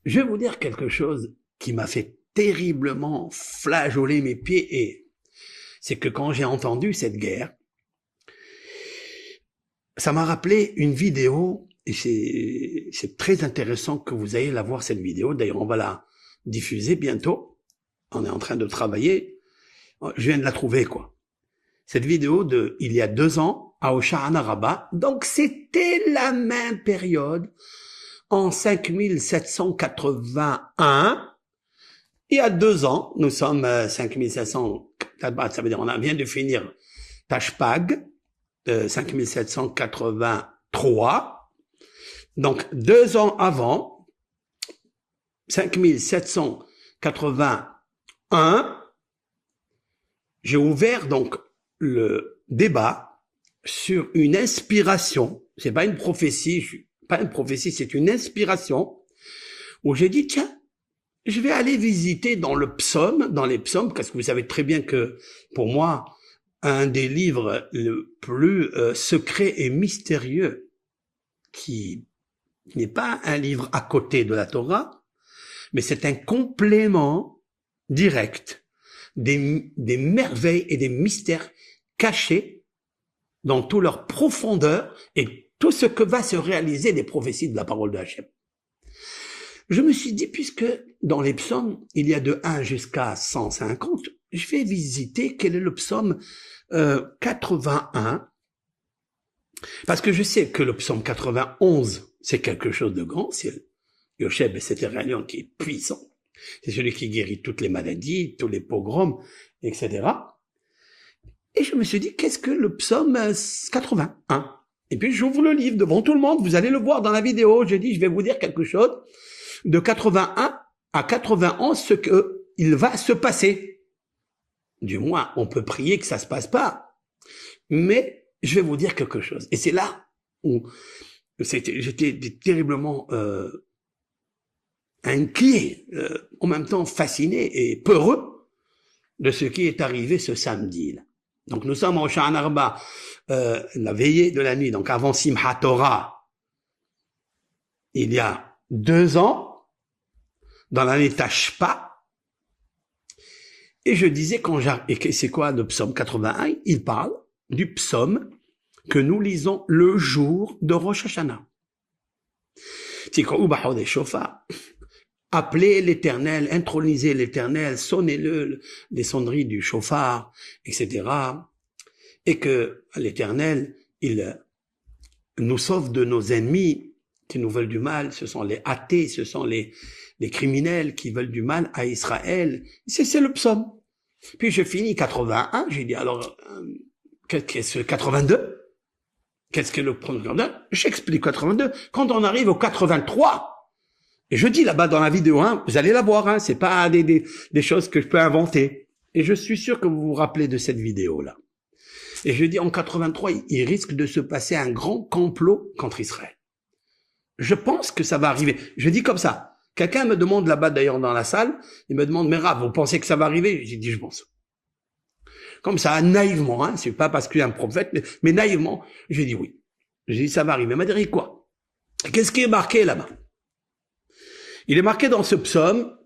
Je vais vous dire quelque chose qui m'a fait terriblement flageoler mes pieds et c'est que quand j'ai entendu cette guerre, ça m'a rappelé une vidéo et c'est très intéressant que vous ayez la voir cette vidéo. D'ailleurs, on va la diffuser bientôt. On est en train de travailler. Je viens de la trouver, quoi. Cette vidéo de il y a 2 ans à Osha'ana Rabat. Donc, c'était la même période en 5781. Il y a 2 ans, nous sommes 5700, ça veut dire on vient de finir Tashpag, 5783. Donc, 2 ans avant, 5781, j'ai ouvert donc le débat sur une inspiration. C'est pas une prophétie, c'est une inspiration où j'ai dit, tiens, je vais aller visiter dans les psaumes, parce que vous savez très bien que, pour moi, un des livres le plus secret et mystérieux, qui n'est pas un livre à côté de la Torah, mais c'est un complément direct des merveilles et des mystères cachés dans toute leur profondeur et tout ce que va se réaliser des prophéties de la parole de Hachem. Je me suis dit, puisque dans les psaumes, il y a de 1 jusqu'à 150, je vais visiter quel est le psaume 81, parce que je sais que le psaume 91, c'est quelque chose de grand, c'est Yosheb et c'est un lion qui est puissant. C'est celui qui guérit toutes les maladies, tous les pogroms, etc. Et je me suis dit, qu'est-ce que le psaume 81? Et puis j'ouvre le livre devant tout le monde, vous allez le voir dans la vidéo, j'ai dit, je vais vous dire quelque chose de 81 à 91, ce que il va se passer. Du moins, on peut prier que ça se passe pas. Mais je vais vous dire quelque chose. Et c'est là où j'étais terriblement inquiet, en même temps fasciné et peureux de ce qui est arrivé ce samedi. Là. Donc nous sommes en Osha'ana Rabat, la veillée de la nuit, donc avant Simchat Torah, il y a 2 ans, dans l'année Tashpa, et je disais et c'est quoi le psaume 81? Il parle du psaume que nous lisons le jour de Rosh Hashanah. Appelez l'Éternel, intronisez l'Éternel, sonnez-le les sonneries du chauffard, etc. Et que l'Éternel, il nous sauve de nos ennemis qui nous veulent du mal. Ce sont les athées, ce sont les criminels qui veulent du mal à Israël. C'est le psaume. Puis je finis 81, j'ai dit alors, qu'est-ce que 82? Qu'est-ce que le premier? J'explique 82. Quand on arrive au 83, et je dis là-bas dans la vidéo, hein, vous allez la voir, hein, c'est pas des choses que je peux inventer. Et je suis sûr que vous vous rappelez de cette vidéo-là. Et je dis en 83, il risque de se passer un grand complot contre Israël. Je pense que ça va arriver. Je dis comme ça. Quelqu'un me demande là-bas d'ailleurs dans la salle, il me demande, mais Rav, vous pensez que ça va arriver? J'ai dit, je pense. Comme ça, naïvement, hein, c'est pas parce qu'il y a un prophète, mais naïvement, j'ai dit oui. J'ai dit, ça va arriver. Il m'a dit, quoi? Qu'est-ce qui est marqué là-bas? Il est marqué dans ce psaume,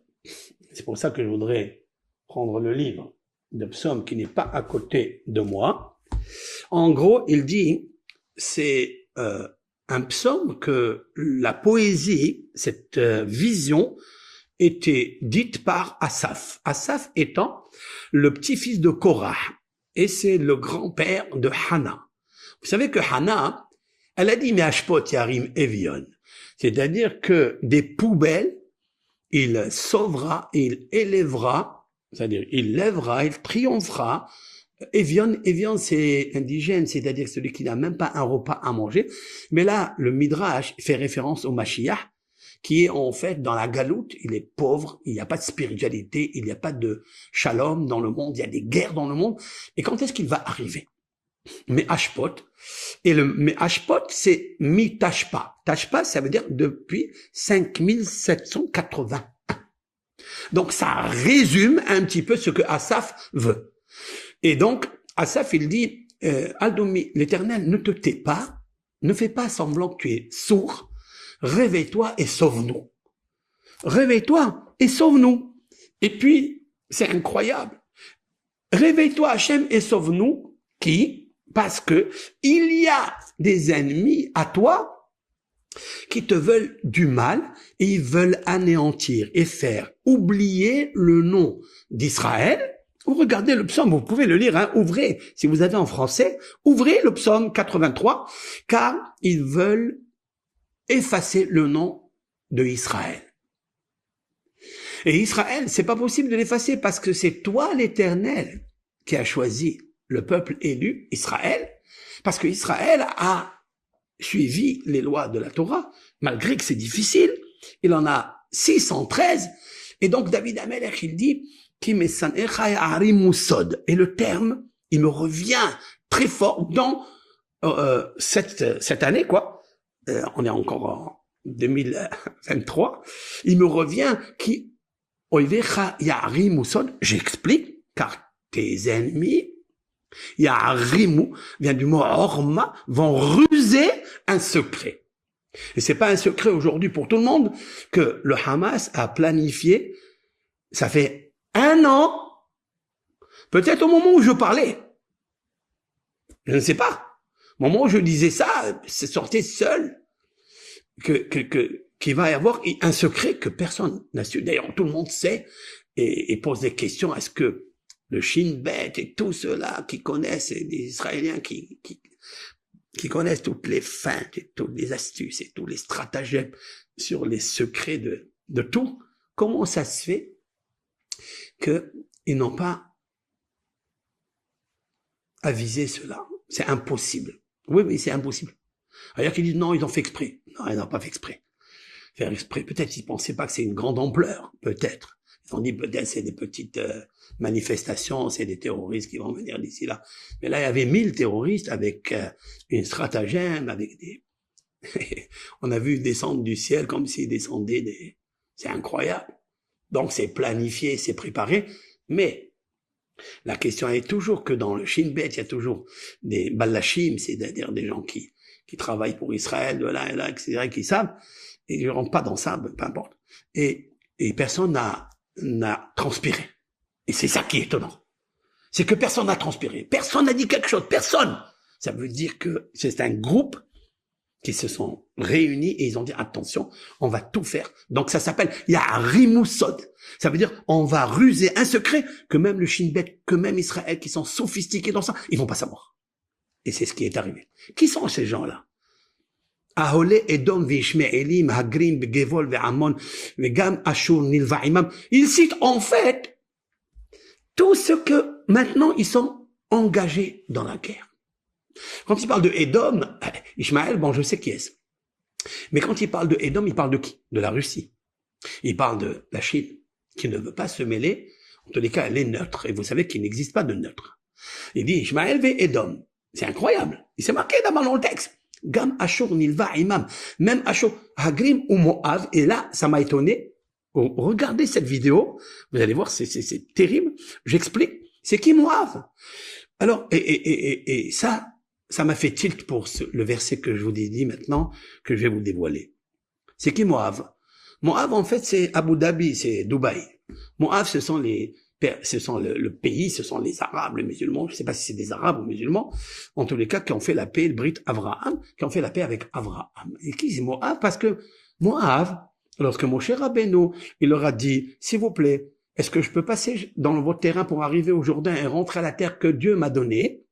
c'est pour ça que je voudrais prendre le livre de psaume qui n'est pas à côté de moi. En gros, il dit, c'est un psaume que la poésie, cette vision, était dite par Asaph. Asaph étant le petit-fils de Korah, et c'est le grand-père de Hana. Vous savez que Hana, elle a dit Me'ashpot Yarim Evion, c'est-à-dire que des poubelles, il sauvera, il élèvera, c'est-à-dire il lèvera, il triomphera. Evion, c'est indigène, c'est-à-dire celui qui n'a même pas un repas à manger. Mais là, le Midrash fait référence au Mashiach, qui est en fait dans la galoute, il est pauvre, il n'y a pas de spiritualité, il n'y a pas de shalom dans le monde, il y a des guerres dans le monde. Et quand est-ce qu'il va arriver? Mais Ashpot, mais Ashpot, c'est mi-tashpa. Tashpa, ça veut dire depuis 5781. Donc ça résume un petit peu ce que Asaph veut. Et donc, Asaph, il dit, Aldomi, l'Éternel, ne te tais pas, ne fais pas semblant que tu es sourd, réveille-toi et sauve-nous. réveille-toi et sauve-nous. Et puis, c'est incroyable. Réveille-toi, Hachem, et sauve-nous. Qui? Parce que il y a des ennemis à toi qui te veulent du mal et ils veulent anéantir et faire oublier le nom d'Israël. Vous regardez le psaume, vous pouvez le lire, hein, ouvrez, si vous avez en français, ouvrez le psaume 83, car ils veulent effacer le nom de Israël. Et Israël, c'est pas possible de l'effacer parce que c'est toi, l'Éternel, qui a choisi le peuple élu, Israël, parce que Israël a suivi les lois de la Torah, malgré que c'est difficile. Il en a 613. Et donc David Amelech, il dit, et le terme, il me revient très fort dans cette année, quoi. On est encore en 2023. Il me revient qui j'explique, car tes ennemis, Ya'arimu, vient du mot orma, vont ruser un secret. Et c'est pas un secret aujourd'hui pour tout le monde que le Hamas a planifié, ça fait 1 an, peut-être au moment où je parlais, je ne sais pas, au moment où je disais ça, c'est sorti seul, qu'il va y avoir un secret que personne n'a su. D'ailleurs, tout le monde sait et pose des questions. Est-ce que le Shin Bet et tous ceux-là qui connaissent, des Israéliens qui connaissent toutes les feintes et toutes les astuces et tous les stratagèmes sur les secrets de tout, comment ça se fait qu'ils n'ont pas avisé cela? C'est impossible. Oui, c'est impossible. Alors qu'ils disent non, ils ont fait exprès. Non, ils n'ont pas fait exprès. Faire exprès, peut-être ils pensaient pas que c'est une grande ampleur, peut-être. Ils ont dit peut-être c'est des petites manifestations, c'est des terroristes qui vont venir d'ici là. Mais là, il y avait 1000 terroristes avec une stratagème, avec des... On a vu descendre du ciel comme s'ils descendaient des... C'est incroyable. Donc c'est planifié, c'est préparé, mais la question est toujours que dans le Shin Bet, il y a toujours des balachim, c'est-à-dire des gens qui travaillent pour Israël, de là et là, etc., qui savent, et je ne rentre pas dans ça, peu importe. Et personne n'a transpiré. Et c'est ça qui est étonnant. C'est que personne n'a transpiré. Personne n'a dit quelque chose. Personne. Ça veut dire que c'est un groupe qui se sont réunis et ils ont dit attention, on va tout faire. Donc ça s'appelle Ya'arimusod. Ça veut dire on va ruser un secret que même le Shin Bet, que même Israël qui sont sophistiqués dans ça, ils vont pas savoir. Et c'est ce qui est arrivé. Qui sont ces gens-là? Ahole Edom Vishme'elim Hagrim Begevol Ve'amon Vegam Ashur Nilva'imam. Ils citent en fait tout ce que maintenant ils sont engagés dans la guerre. Quand il parle de Edom, Ishmaël, bon, je sais qui est-ce. Mais quand il parle de Edom, il parle de qui? De la Russie. Il parle de la Chine, qui ne veut pas se mêler. En tous les cas, elle est neutre. Et vous savez qu'il n'existe pas de neutre. Il dit Ishmaël ve Edom. C'est incroyable. Il s'est marqué d'abord dans le texte. Gam Ashur Nilva Imam. Même Ashur, Hagrim ou Moav. Et là, ça m'a étonné. Regardez cette vidéo. Vous allez voir, c'est terrible. J'explique. C'est qui Moav? Alors, et ça m'a fait tilt pour le verset que je vous ai dit maintenant, que je vais vous dévoiler. C'est qui Moav? Moav, en fait, c'est Abu Dhabi, c'est Dubaï. Moav, ce sont le pays, ce sont les Arabes, les musulmans. Je ne sais pas si c'est des Arabes ou musulmans. En tous les cas, qui ont fait la paix, le Brit Avraham, qui ont fait la paix avec Avraham. Et qui c'est Moav? Parce que Moav, lorsque Moshe Rabbeinu, il leur a dit, s'il vous plaît, est-ce que je peux passer dans votre terrain pour arriver au Jourdain et rentrer à la terre que Dieu m'a donnée,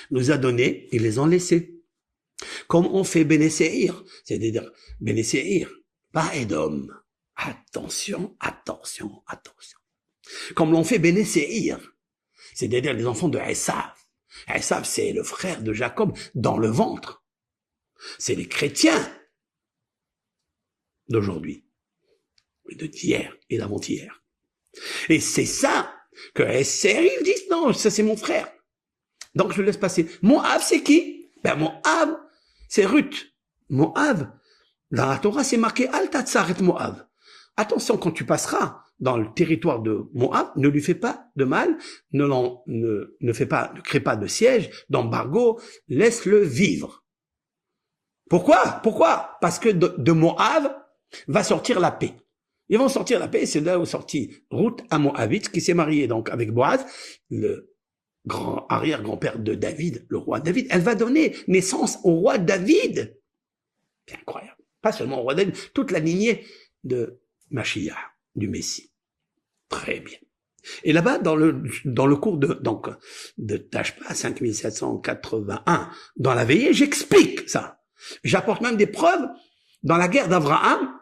nous a donné, ils les ont laissés. Comme on fait Béné Séhir, c'est-à-dire Béné Séhir, pas Édom. Attention. Comme l'on fait Béné Séhir, c'est-à-dire les enfants de Esav. Esav, c'est le frère de Jacob dans le ventre. C'est les chrétiens d'aujourd'hui, de d'hier et d'avant-hier. Et c'est ça que Séhir dit, non, ça c'est mon frère. Donc je le laisse passer. Moab, c'est qui? Ben Moab, c'est Ruth. Moab, dans la Torah, c'est marqué Al Tatzaret Moab. Attention, quand tu passeras dans le territoire de Moab, ne lui fais pas de mal, ne crée pas de siège, d'embargo, laisse-le vivre. Pourquoi? Parce que de Moab va sortir la paix. Ils vont sortir la paix, c'est là où est sorti Ruth à Moabite, qui s'est mariée donc avec Boaz, le arrière-grand-père de David, le roi David. Elle va donner naissance au roi David. C'est incroyable. Pas seulement au roi David, toute la lignée de Mashiach, du Messie. Très bien. Et là-bas, dans le cours de Tashpa 5781, dans la veillée, j'explique ça. J'apporte même des preuves dans la guerre d'Abraham.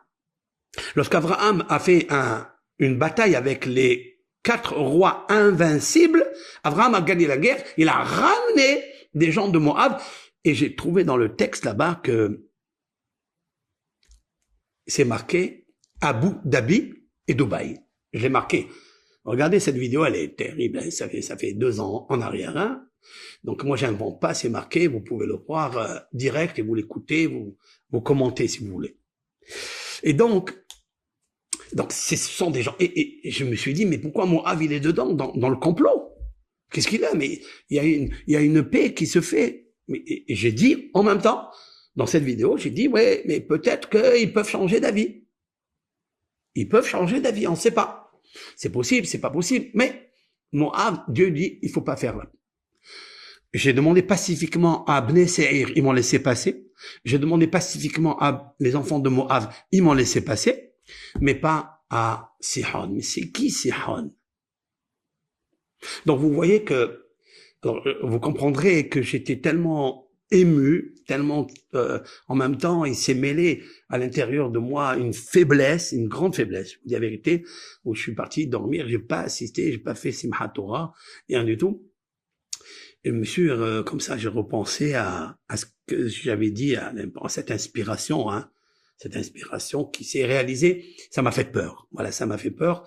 Lorsqu'Abraham a fait une bataille avec les 4 rois invincibles, Abraham a gagné la guerre, il a ramené des gens de Moab, et j'ai trouvé dans le texte là-bas que c'est marqué Abu Dhabi et Dubaï. Je l'ai marqué. Regardez cette vidéo, elle est terrible, hein, ça fait 2 ans en arrière. Hein. Donc moi j'invente pas, c'est marqué, vous pouvez le voir direct et vous l'écoutez, vous commentez si vous voulez. Et donc ce sont des gens. Et je me suis dit, mais pourquoi Moab il est dedans dans le complot? Qu'est-ce qu'il a? Mais il y a une paix qui se fait. Et j'ai dit en même temps dans cette vidéo, j'ai dit ouais, mais peut-être qu'ils peuvent changer d'avis. Ils peuvent changer d'avis, on ne sait pas. C'est possible, c'est pas possible, mais Moab, Dieu dit, il faut pas faire là. J'ai demandé pacifiquement à Bnei Seir, ils m'ont laissé passer. J'ai demandé pacifiquement à les enfants de Moab, ils m'ont laissé passer, mais pas à Sihon. Mais c'est qui Sihon? Donc vous voyez que, alors, vous comprendrez que j'étais tellement ému, tellement en même temps, il s'est mêlé à l'intérieur de moi une faiblesse, une grande faiblesse. Je vous dis la vérité, où je suis parti dormir, j'ai pas assisté, j'ai pas fait Simchat Torah, rien du tout. Et monsieur, comme ça, j'ai repensé à ce que j'avais dit, à cette inspiration, hein, cette inspiration qui s'est réalisée. Ça m'a fait peur. Voilà, ça m'a fait peur.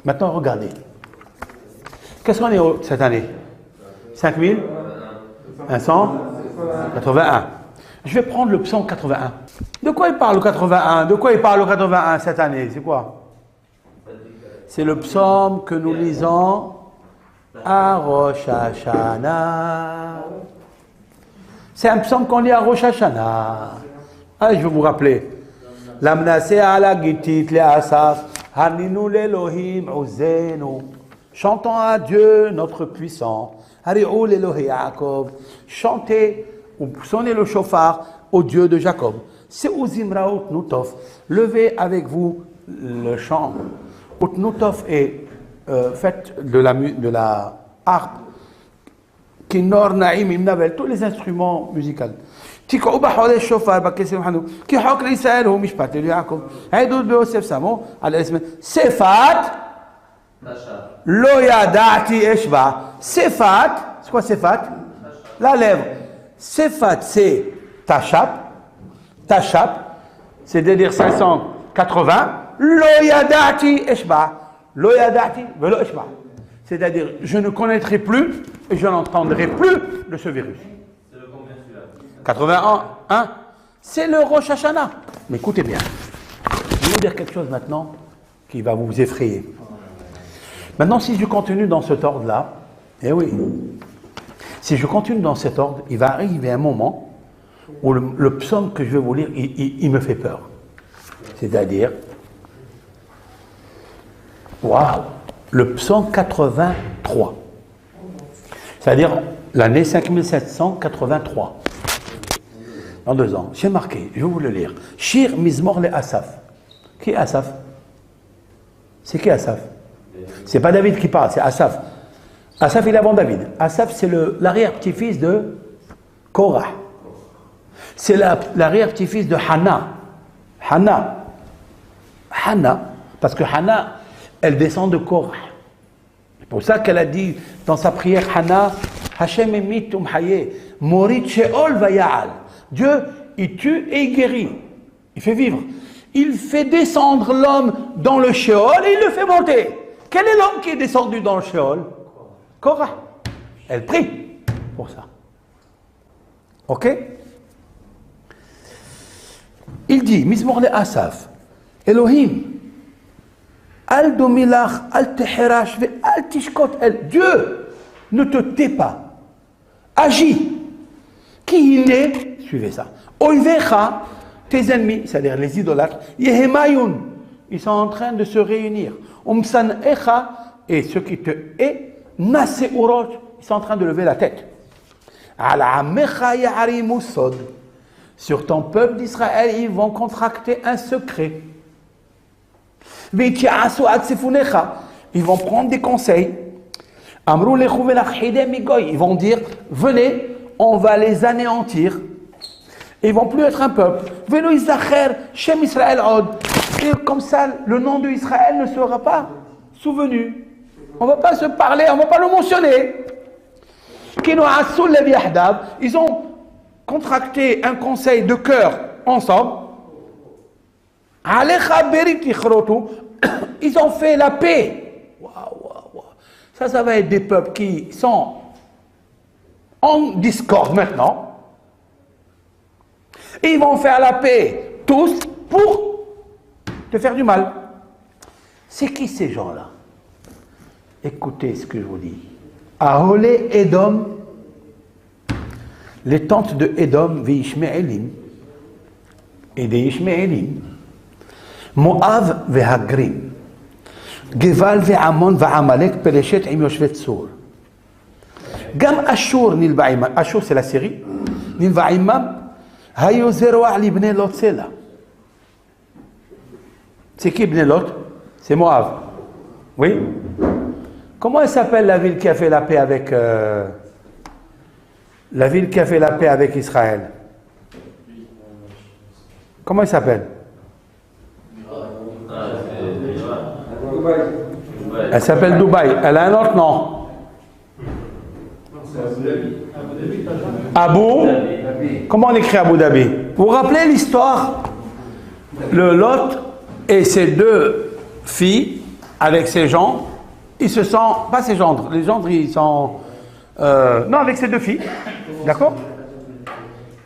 Maintenant, regardez. Qu'est-ce qu'on est cette année? 5181. Je vais prendre le psaume 81. De quoi il parle le 81? De quoi il parle le 81 cette année? C'est quoi? C'est le psaume que nous lisons à Rosh Hashanah. C'est un psaume qu'on lit à Rosh Hashanah. Allez, je vais vous rappeler. L'amnasé ala gitit le asaf. Haninu l'Elohim ozenu. Chantons à Dieu notre puissant. Hari'u l'Elohim Yaakov. Chantez ou sonnez le chauffard au Dieu de Jacob. Se'uzim raot nutov. Levez avec vous le chant. Utnutov est fait de la harpe. Kinor naim imnavel. Tous les instruments musicaux. תקעו בחולי שופר בכסף וחנו, כי חוק לישראל הוא משפט ליעקב. העדות ביוסף שמו על הסם שפת לא ידעתי אשבע. שפת, c'est quoi שפת? La lèvre. שפת c'est tachap, c'est-à-dire 580. לא ידעתי אשבע. לא ידעתי ולא אשבע. C'est-à-dire je ne connaîtrai plus et je n'entendrai plus de ce virus. 81, hein? C'est le Rosh Hashanah. Mais écoutez bien, je vais vous dire quelque chose maintenant qui va vous effrayer. Maintenant, si je continue dans cet ordre-là, eh oui, si je continue dans cet ordre, il va arriver un moment où le psaume que je vais vous lire, il me fait peur. C'est-à-dire, waouh, le psaume 83. C'est-à-dire l'année 5783. Dans 2 ans. C'est marqué, je vais vous le lire. Shir Mizmor le Asaf. Qui est Asaf? C'est qui Asaf? C'est pas David qui parle, c'est Asaf. Asaf, il est avant David. Asaf, c'est l'arrière-petit-fils de Korah. C'est l'arrière-petit-fils de Hannah. Hannah, parce que Hannah, elle descend de Korah. C'est pour ça qu'elle a dit dans sa prière, Hannah, Hashem emit umhaye, morit sheol vayal. Dieu, il tue et il guérit. Il fait vivre. Il fait descendre l'homme dans le Sheol et il le fait monter. Quel est l'homme qui est descendu dans le Sheol? Korah. Elle prie pour ça. Ok? Il dit, Mizmor le Asaf, Elohim, Al domilach, al teherash, al tishkot el. Dieu ne te tait pas. Agis. Qui il est? Suivez ça. Oivecha, tes ennemis, c'est-à-dire les idolâtres, yehemayun, ils sont en train de se réunir. Umsan echa, et ceux qui te haient, naseurot, ils sont en train de lever la tête. Ala amecha ya'arimu sod. Sur ton peuple d'Israël, ils vont contracter un secret. Ils vont prendre des conseils. Ils vont dire, venez, on va les anéantir. Ils ne vont plus être un peuple. Et comme ça, le nom d'Israël ne sera pas souvenu. On ne va pas se parler, on ne va pas le mentionner. Ils ont contracté un conseil de cœur ensemble. Ils ont fait la paix. Ça va être des peuples qui sont en discorde maintenant. Et ils vont faire la paix, tous, pour te faire du mal. C'est qui ces gens-là? Écoutez ce que je vous dis. Aholé Edom, les tentes de Edom, Veishme'elim, et des Ishme'elim, Moav Vehagrim, Geval Ve'amon Ve'amalek, Pelechet Im Yoshvet Sour. Gam Ashur Nilbaïmam, Ashur c'est la Syrie, Nilbaïmam, Hayo Zeroa Libne Lot Sela. C'est qui Bne Lot? C'est Moav. Oui? Comment elle s'appelle la ville qui a fait la paix avec la ville qui a fait la paix avec Israël? Comment elle s'appelle? Elle s'appelle Dubaï. Elle a un autre nom. Abu. Comment on écrit Abu Dhabi? Vous vous rappelez l'histoire? Le Lot et ses deux filles avec ses gens. Ils se sont, pas ses gendres, les gendres ils sont, non avec ses deux filles, d'accord?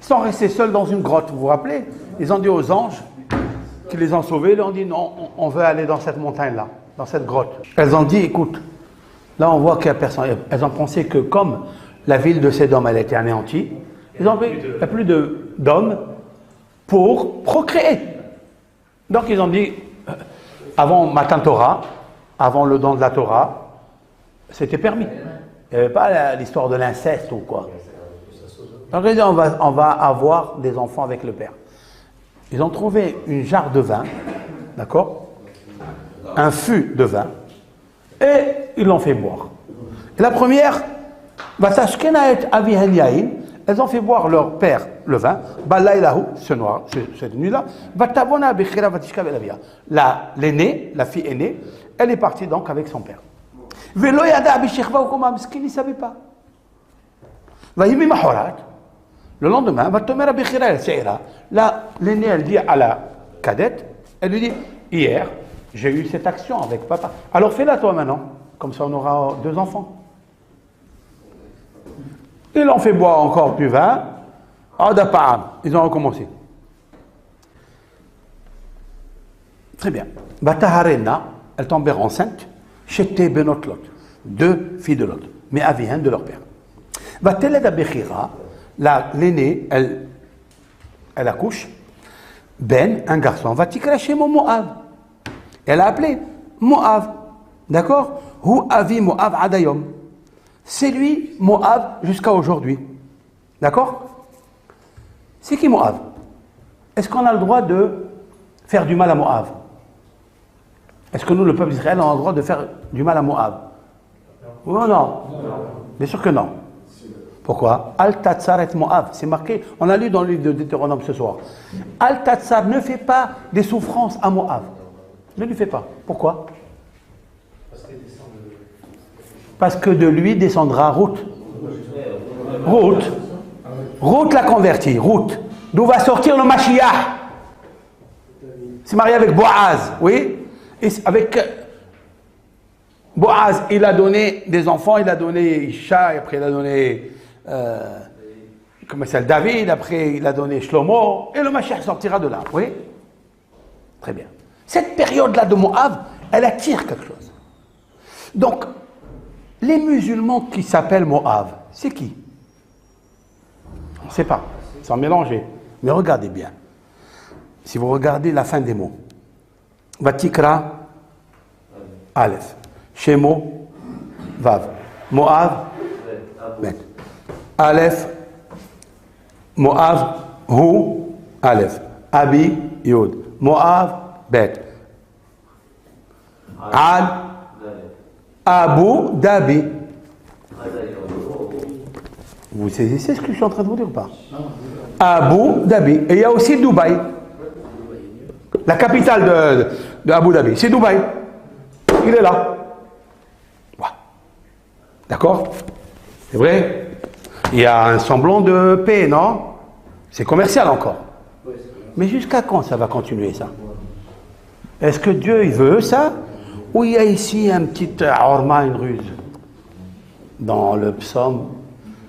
Ils sont restés seuls dans une grotte, vous vous rappelez? Ils ont dit aux anges qui les ont sauvés, ils leur ont dit non, on veut aller dans cette montagne-là, dans cette grotte. Elles ont dit, écoute, là on voit qu'il n'y a personne. Elles ont pensé que comme la ville de Sédom elle a été anéantie, ils ont dit, il n'y a plus d'hommes pour procréer. Donc ils ont dit, avant Matan Torah, avant le don de la Torah, c'était permis. Il n'y avait pas l'histoire de l'inceste ou quoi. Donc ils ont dit, on va avoir des enfants avec le père. Ils ont trouvé une jarre de vin, d'accord? Un fût de vin, et ils l'ont fait boire. Et la première, elles ont fait boire leur père le vin, cette nuit-là, l'aînée, la fille aînée, elle est partie donc avec son père. Il ne savait pas. Le lendemain, l'aînée, elle dit à la cadette, elle lui dit, hier, j'ai eu cette action avec papa. Alors fais-la toi maintenant, comme ça on aura 2 enfants. Ils ont fait boire encore du vin. Ils ont recommencé. Très bien. Bataharena, elle tombait enceinte. Chété Benot Lot. 2 filles de Lot. Mais aviennes de leur père. Bateleda Bechira, l'aînée, elle accouche. Ben, un garçon. Va tikracher mon Moab. Elle a appelé Moab. D'accord? Hu avi Moab adayom. C'est lui, Moab, jusqu'à aujourd'hui. D'accord? C'est qui Moab? Est-ce qu'on a le droit de faire du mal à Moab? Est-ce que nous, le peuple d'Israël, on a le droit de faire du mal à Moab? Oui ou non? Bien sûr que non. Pourquoi? Al-Tatsar et Moab. C'est marqué, on a lu dans le livre de Deutéronome ce soir. Al-Tatsar ne fait pas des souffrances à Moab. Ne lui fait pas. Pourquoi? Parce que de lui descendra Ruth. Ruth l'a converti. Ruth. D'où va sortir le Mashiach? C'est marié avec Boaz. Oui? Et avec Boaz, il a donné des enfants. Il a donné Isha. Et après, il a donné comment ça s'appelle, David. Après, il a donné Shlomo. Et le Mashiach sortira de là. Oui? Très bien. Cette période-là de Moab Elle attire quelque chose. Donc, les musulmans qui s'appellent Moab, c'est qui? On ne sait pas, sans mélanger. Mais regardez bien. Si vous regardez la fin des mots, Vatikra, Aleph, Shemo, Vav, Moab, Bet, Aleph, Moab, Hu, Aleph, Abi, Yod, Moab, Bet, Al, Abu Dhabi. Vous saisissez ce que je suis en train de vous dire ou pas? Abu Dhabi. Et il y a aussi Dubaï. La capitale de Abu Dhabi, c'est Dubaï. Il est là. Ouais. D'accord? C'est vrai? Il y a un semblant de paix, non? C'est commercial encore. Mais jusqu'à quand ça va continuer, ça? Est-ce que Dieu, il veut ça? Ou il y a ici un petit orma, une ruse? Dans le psaume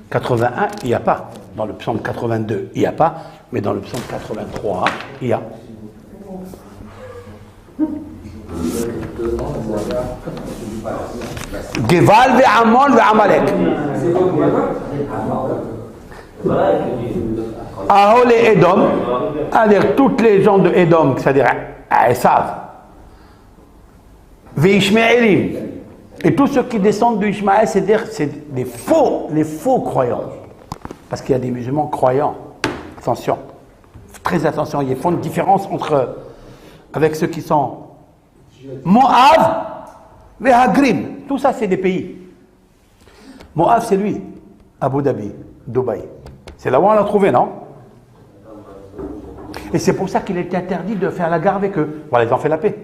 81, il n'y a pas. Dans le psaume 82, il n'y a pas. Mais dans le psaume 83, il y a. Geval ve'amon ve'amalek. Ahol et Edom, c'est-à-dire toutes les gens de Edom, c'est-à-dire Esav, Ve'ishmaélim, et tous ceux qui descendent de Ishmaël, c'est-à-dire c'est les faux croyants. Parce qu'il y a des musulmans croyants. Attention, très attention, ils font une différence avec ceux qui sont Moab, Ve'hagrim, tout ça c'est des pays. Moab c'est lui, Abu Dhabi, Dubaï. C'est là où on l'a trouvé, non? Et c'est pour ça qu'il est interdit de faire la guerre avec eux. Voilà, ils ont fait la paix.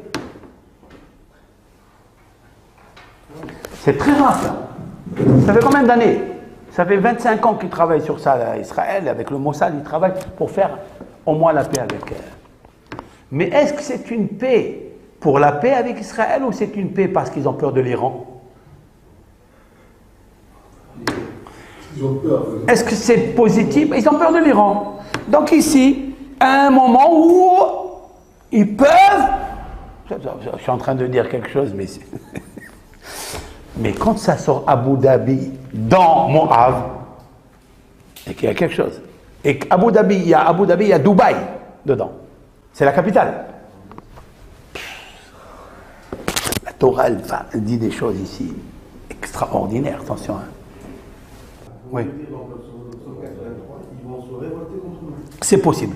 C'est très rare ça. Ça fait combien d'années? Ça fait 25 ans qu'ils travaillent sur ça à Israël, avec le Mossad, ils travaillent pour faire au moins la paix avec eux. Mais est-ce que c'est une paix pour la paix avec Israël ou c'est une paix parce qu'ils ont peur de l'Iran? Est-ce que c'est positif? Ils ont peur de l'Iran. Donc ici, à un moment où ils peuvent... Je suis en train de dire quelque chose, mais... mais quand ça sort Abu Dhabi dans Moab, c'est qu'il y a quelque chose. Et Abu Dhabi, il y a Dubaï dedans. C'est la capitale. La Torah, elle dit des choses ici extraordinaires, attention. Hein. Oui. C'est possible.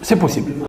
C'est possible.